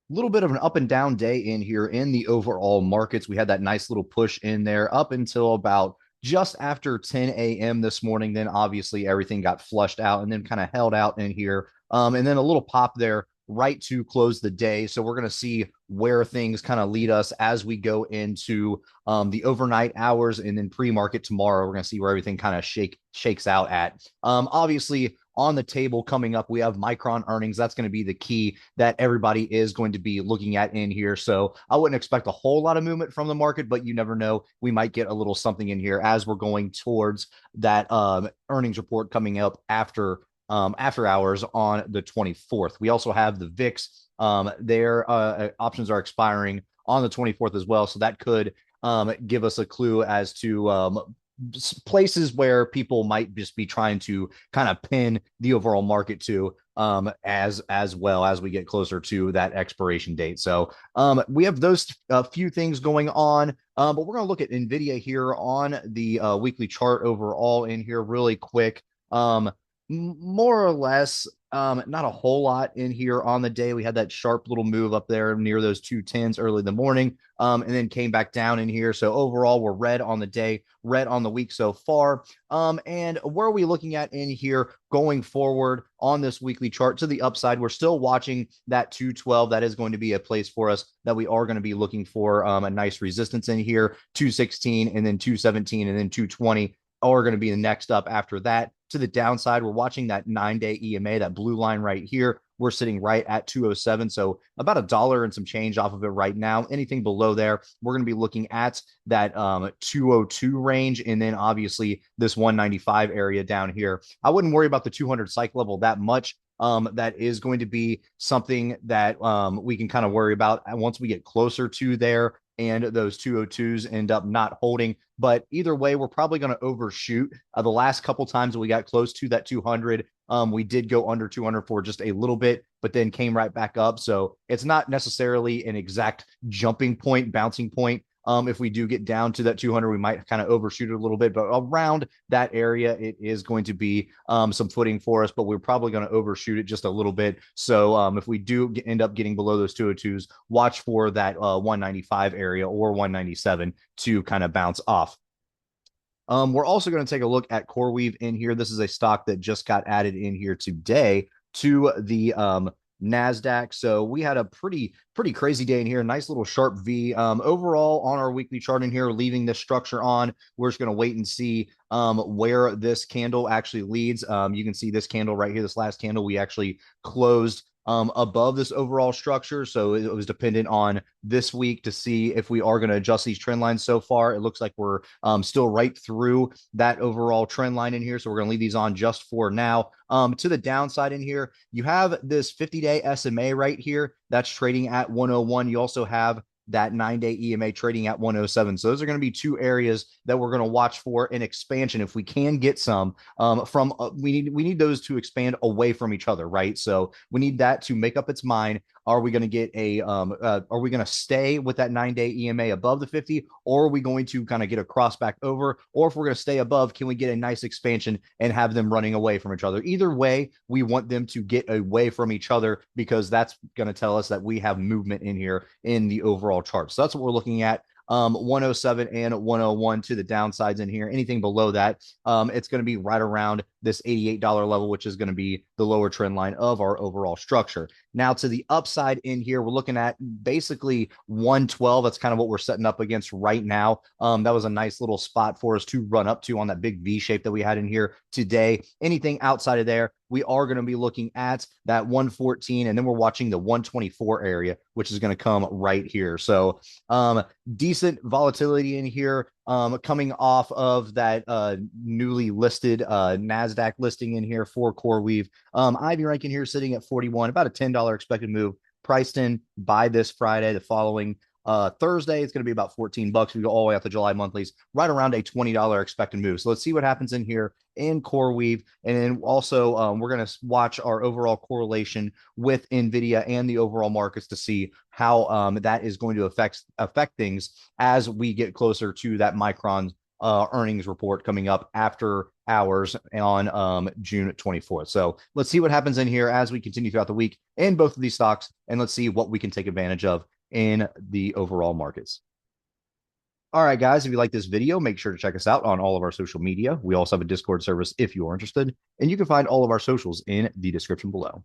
little bit of an up and down day in here in the overall markets. We had that nice little push in there up until about just after 10 a.m. this morning. Then obviously everything got flushed out and then kind of held out in here. And then a little pop there right to close the day. So we're going to see where things kind of lead us as we go into the overnight hours and then pre-market tomorrow. We're going to see where everything kind of shakes out at. Obviously, on the table coming up, we have Micron earnings. That's going to be the key that everybody is going to be looking at in here. So I wouldn't expect a whole lot of movement from the market, but you never know. We might get a little something in here as we're going towards that earnings report coming up after hours on the 24th. We also have the VIX. Their options are expiring on the 24th as well. So that could give us a clue as to places where people might just be trying to kind of pin the overall market to as well as we get closer to that expiration date. So we have those few things going on, but we're going to look at NVIDIA here on the weekly chart overall in here really quick. More or less, not a whole lot in here on the day. We had that sharp little move up there near those 210s early in the morning, and then came back down in here. So overall, we're red on the day, red on the week so far. And where are we looking at in here going forward on this weekly chart to the upside? We're still watching that 212. That is going to be a place for us that we are going to be looking for a nice resistance in here. 216 and then 217 and then 220 are going to be the next up after that. To the downside, we're watching that 9-day EMA, that blue line right here. We're sitting right at 207. So about $1 and some change off of it right now. Anything below there, we're going to be looking at that 202 range. And then obviously this 195 area down here. I wouldn't worry about the 200 psych level that much. That is going to be something that we can kind of worry about once we get closer to there and those 202s end up not holding. But either way, we're probably going to overshoot. The last couple times we got close to that 200, we did go under 200 for just a little bit, but then came right back up. So it's not necessarily an exact jumping point, bouncing point. If we do get down to that 200, we might kind of overshoot it a little bit, but around that area, it is going to be some footing for us, but we're probably going to overshoot it just a little bit. So if we do end up getting below those 202s, watch for that 195 area or 197 to kind of bounce off. We're also going to take a look at CoreWeave in here. This is a stock that just got added in here today to the NASDAQ. So we had a pretty crazy day in here. Nice little sharp V. Overall on our weekly chart in here, leaving this structure on. We're just going to wait and see where this candle actually leads. You can see this candle right here, this last candle, we actually closed above this overall structure. So it was dependent on this week to see if we are going to adjust these trend lines. So far, it looks like we're still right through that overall trend line in here. So we're going to leave these on just for now. To the downside in here, you have this 50-day SMA right here that's trading at 101. You also have that 9-day EMA trading at 107. So those are going to be two areas that we're going to watch for in expansion. If we can get some from, we need those to expand away from each other, right? So we need that to make up its mind. Are we going to get are we going to stay with that 9-day EMA above the 50, or are we going to kind of get a cross back over? Or if we're going to stay above, can we get a nice expansion and have them running away from each other? Either way, we want them to get away from each other because that's going to tell us that we have movement in here in the overall chart. So that's what we're looking at. 107 and 101 to the downsides in here. Anything below that, it's going to be right around this $88 level, which is going to be the lower trend line of our overall structure. Now to the upside in here, we're looking at basically 112. That's kind of what we're setting up against right now. That was a nice little spot for us to run up to on that big V shape that we had in here today. Anything outside of there, we are going to be looking at that 114, and then we're watching the 124 area, which is going to come right here. So decent volatility in here, coming off of that newly listed NASDAQ listing in here for CoreWeave. Ivy ranking here sitting at 41, about a $10 expected move, priced in by this Friday. The following Thursday, it's going to be about $14. We go all the way up to July monthlies, right around a $20 expected move. So let's see what happens in here in CoreWeave. And then also we're going to watch our overall correlation with NVIDIA and the overall markets to see how that is going to affect things as we get closer to that Micron earnings report coming up after hours on June 24th. So let's see what happens in here as we continue throughout the week in both of these stocks, and let's see what we can take advantage of in the overall markets. All right, guys, if you like this video, make sure to check us out on all of our social media. We also have a Discord service if you are interested, and you can find all of our socials in the description below.